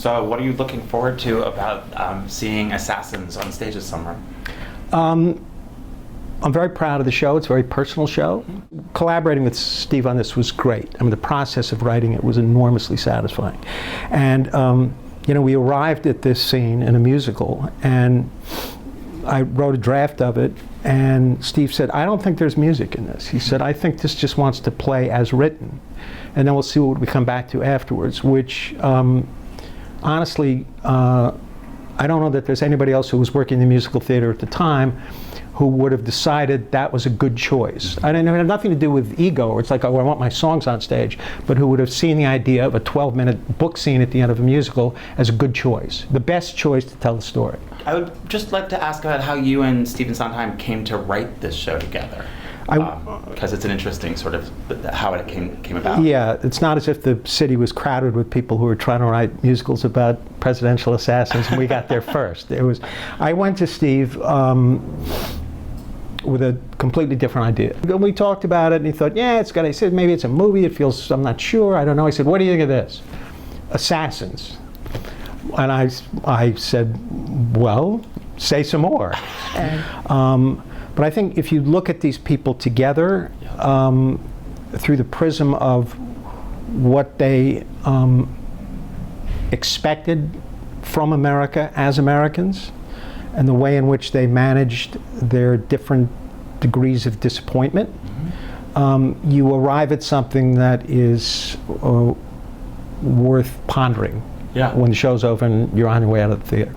So what are you looking forward to about seeing Assassins on stage this summer? I'm very proud of the show. It's a very personal show. Collaborating with Steve on this was great. I mean, the process of writing it was enormously satisfying. And, you know, we arrived at this scene in a musical, and I wrote a draft of it, and Steve said, I don't think there's music in this. He said, I think this just wants to play as written, and then we'll see what we come back to afterwards, which, honestly, I don't know that there's anybody else who was working in the musical theater at the time who would have decided that was a good choice. I didn't, it had nothing to do with ego, or it's like, oh, I want my songs on stage, but who would have seen the idea of a 12-minute book scene at the end of a musical as a good choice, the best choice to tell the story. I would just like to ask about how you and Stephen Sondheim came to write this show together. Because it's an interesting sort of how it came about. Yeah, it's not as if the city was crowded with people who were trying to write musicals about presidential assassins, and we got there first. It was, I went to Steve with a completely different idea. We talked about it, and he thought, yeah, it's got. I said, maybe it's a movie. It feels, I'm not sure. I don't know. I said, what do you think of this? Assassins. And I said, well, say some more. But I think if you look at these people together through the prism of what they expected from America as Americans, and the way in which they managed their different degrees of disappointment, you arrive at something that is worth pondering when the show's over and you're on your way out of the theater.